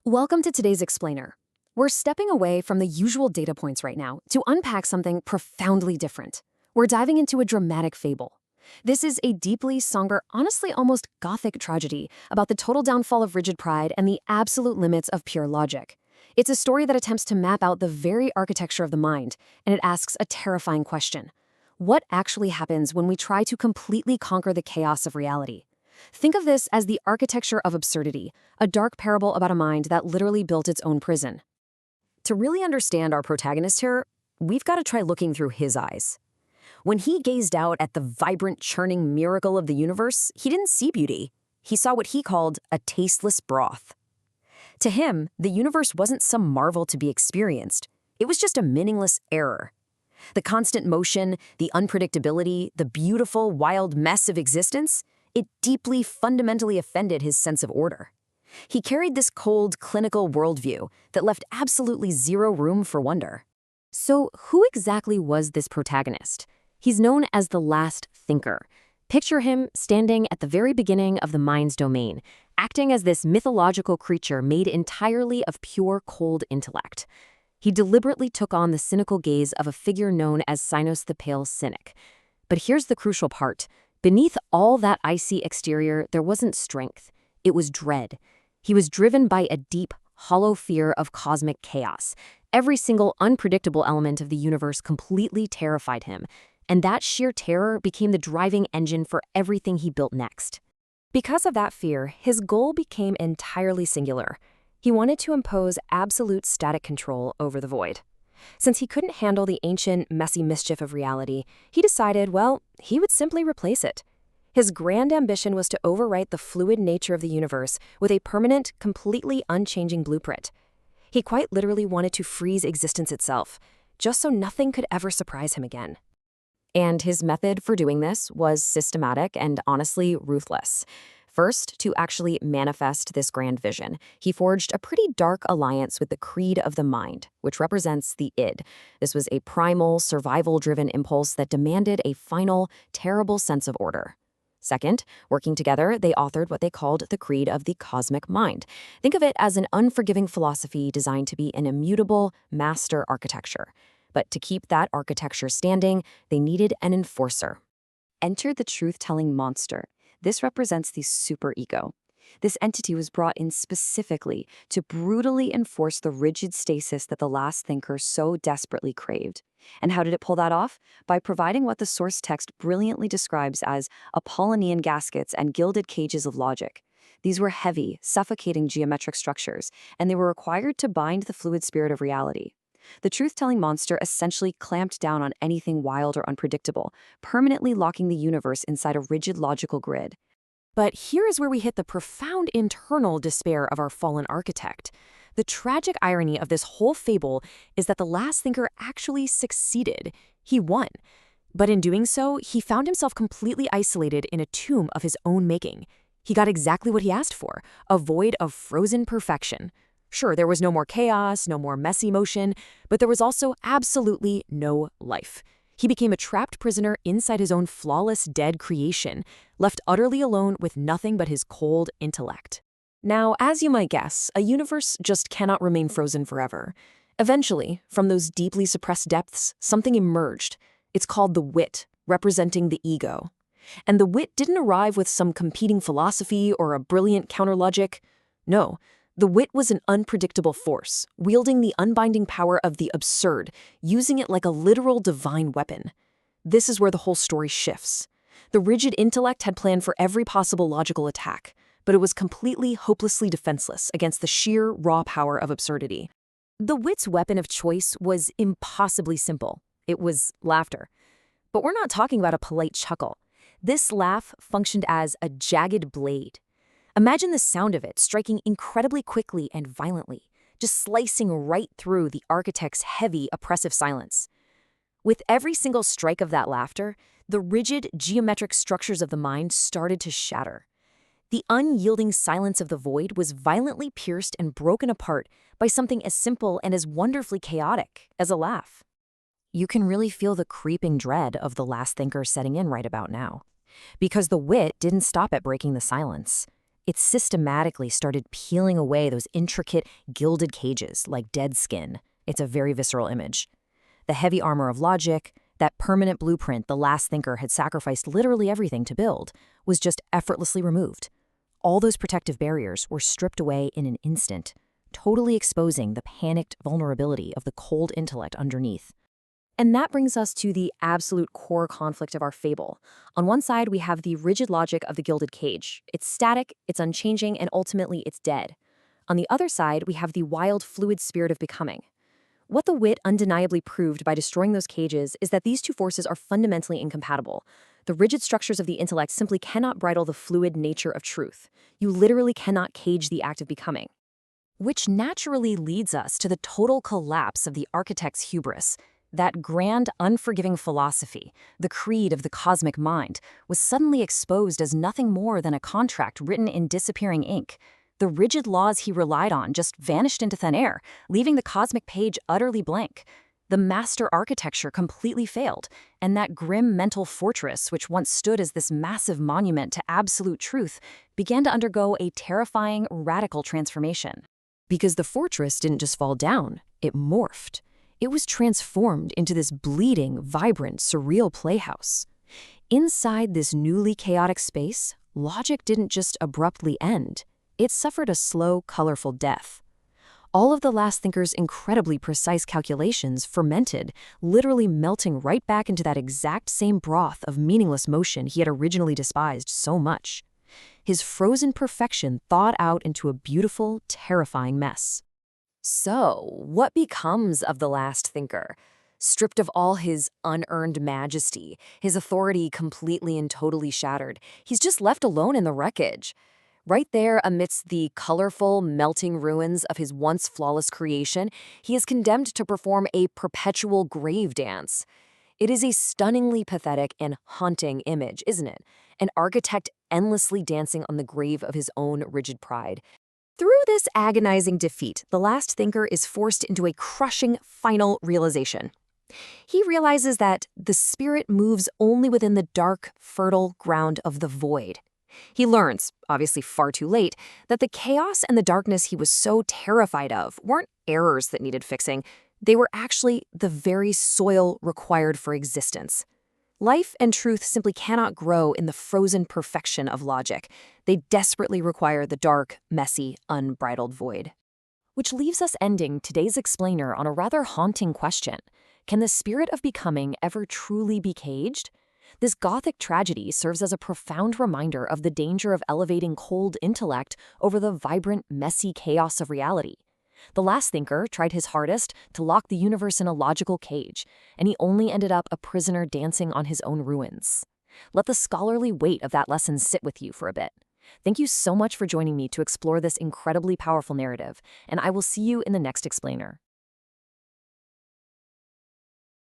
Welcome to today's Explainer. We're stepping away from the usual data points right now to unpack something profoundly different. We're diving into a dramatic fable. This is a deeply somber, honestly almost gothic tragedy about the total downfall of rigid pride and the absolute limits of pure logic. It's a story that attempts to map out the very architecture of the mind, and it asks a terrifying question. What actually happens when we try to completely conquer the chaos of reality? Think of this as the architecture of absurdity, a dark parable about a mind that literally built its own prison. To really understand our protagonist here, we've got to try looking through his eyes. When he gazed out at the vibrant, churning miracle of the universe, he didn't see beauty. He saw what he called a tasteless broth. To him, the universe wasn't some marvel to be experienced. It was just a meaningless error. The constant motion, the unpredictability, the beautiful, wild mess of existence, it deeply, fundamentally offended his sense of order. He carried this cold, clinical worldview that left absolutely zero room for wonder. So who exactly was this protagonist? He's known as the last thinker. Picture him standing at the very beginning of the mind's domain, acting as this mythological creature made entirely of pure, cold intellect. He deliberately took on the cynical gaze of a figure known as Sinos the Pale Cynic. But here's the crucial part. Beneath all that icy exterior, there wasn't strength. It was dread. He was driven by a deep, hollow fear of cosmic chaos. Every single unpredictable element of the universe completely terrified him, and that sheer terror became the driving engine for everything he built next. Because of that fear, his goal became entirely singular. He wanted to impose absolute static control over the void. Since he couldn't handle the ancient, messy mischief of reality, he decided, well, he would simply replace it. His grand ambition was to overwrite the fluid nature of the universe with a permanent, completely unchanging blueprint. He quite literally wanted to freeze existence itself, just so nothing could ever surprise him again. And his method for doing this was systematic and honestly ruthless. First, to actually manifest this grand vision, he forged a pretty dark alliance with the creed of the mind, which represents the id. This was a primal, survival-driven impulse that demanded a final, terrible sense of order. Second, working together, they authored what they called the creed of the cosmic mind. Think of it as an unforgiving philosophy designed to be an immutable master architecture. But to keep that architecture standing, they needed an enforcer. Enter the truth-telling monster. This represents the superego. This entity was brought in specifically to brutally enforce the rigid stasis that the last thinker so desperately craved. And how did it pull that off? By providing what the source text brilliantly describes as Apollonian gaskets and gilded cages of logic. These were heavy, suffocating geometric structures, and they were required to bind the fluid spirit of reality. The truth-telling monster essentially clamped down on anything wild or unpredictable, permanently locking the universe inside a rigid logical grid. But here is where we hit the profound internal despair of our fallen architect. The tragic irony of this whole fable is that the last thinker actually succeeded. He won. But in doing so, he found himself completely isolated in a tomb of his own making. He got exactly what he asked for, a void of frozen perfection. Sure, there was no more chaos, no more messy motion, but there was also absolutely no life. He became a trapped prisoner inside his own flawless dead creation, left utterly alone with nothing but his cold intellect. Now, as you might guess, a universe just cannot remain frozen forever. Eventually, from those deeply suppressed depths, something emerged. It's called the wit, representing the ego. And the wit didn't arrive with some competing philosophy or a brilliant counterlogic. No. The wit was an unpredictable force, wielding the unbinding power of the absurd, using it like a literal divine weapon. This is where the whole story shifts. The rigid intellect had planned for every possible logical attack, but it was completely, hopelessly defenseless against the sheer, raw power of absurdity. The wit's weapon of choice was impossibly simple. It was laughter. But we're not talking about a polite chuckle. This laugh functioned as a jagged blade. Imagine the sound of it striking incredibly quickly and violently, just slicing right through the architect's heavy, oppressive silence. With every single strike of that laughter, the rigid, geometric structures of the mind started to shatter. The unyielding silence of the void was violently pierced and broken apart by something as simple and as wonderfully chaotic as a laugh. You can really feel the creeping dread of the last thinker setting in right about now. Because the wit didn't stop at breaking the silence. It systematically started peeling away those intricate, gilded cages like dead skin. It's a very visceral image. The heavy armor of logic, that permanent blueprint the last thinker had sacrificed literally everything to build, was just effortlessly removed. All those protective barriers were stripped away in an instant, totally exposing the panicked vulnerability of the cold intellect underneath. And that brings us to the absolute core conflict of our fable. On one side, we have the rigid logic of the gilded cage. It's static, it's unchanging, and ultimately it's dead. On the other side, we have the wild, fluid spirit of becoming. What the wit undeniably proved by destroying those cages is that these two forces are fundamentally incompatible. The rigid structures of the intellect simply cannot bridle the fluid nature of truth. You literally cannot cage the act of becoming. Which naturally leads us to the total collapse of the architect's hubris. That grand, unforgiving philosophy, the creed of the cosmic mind, was suddenly exposed as nothing more than a contract written in disappearing ink. The rigid laws he relied on just vanished into thin air, leaving the cosmic page utterly blank. The master architecture completely failed, and that grim mental fortress, which once stood as this massive monument to absolute truth, began to undergo a terrifying, radical transformation. Because the fortress didn't just fall down, it morphed. It was transformed into this bleeding, vibrant, surreal playhouse. Inside this newly chaotic space, logic didn't just abruptly end. It suffered a slow, colorful death. All of the last thinker's incredibly precise calculations fermented, literally melting right back into that exact same broth of meaningless motion he had originally despised so much. His frozen perfection thawed out into a beautiful, terrifying mess. So, what becomes of the last thinker? Stripped of all his unearned majesty, his authority completely and totally shattered, he's just left alone in the wreckage. Right there amidst the colorful, melting ruins of his once flawless creation, he is condemned to perform a perpetual grave dance. It is a stunningly pathetic and haunting image, isn't it? An architect endlessly dancing on the grave of his own rigid pride. Through this agonizing defeat, the last thinker is forced into a crushing final realization. He realizes that the spirit moves only within the dark, fertile ground of the void. He learns, obviously far too late, that the chaos and the darkness he was so terrified of weren't errors that needed fixing. They were actually the very soil required for existence. Life and truth simply cannot grow in the frozen perfection of logic. They desperately require the dark, messy, unbridled void. Which leaves us ending today's explainer on a rather haunting question. Can the spirit of becoming ever truly be caged? This Gothic tragedy serves as a profound reminder of the danger of elevating cold intellect over the vibrant, messy chaos of reality. The last thinker tried his hardest to lock the universe in a logical cage, and he only ended up a prisoner dancing on his own ruins. Let the scholarly weight of that lesson sit with you for a bit. Thank you so much for joining me to explore this incredibly powerful narrative, and I will see you in the next explainer.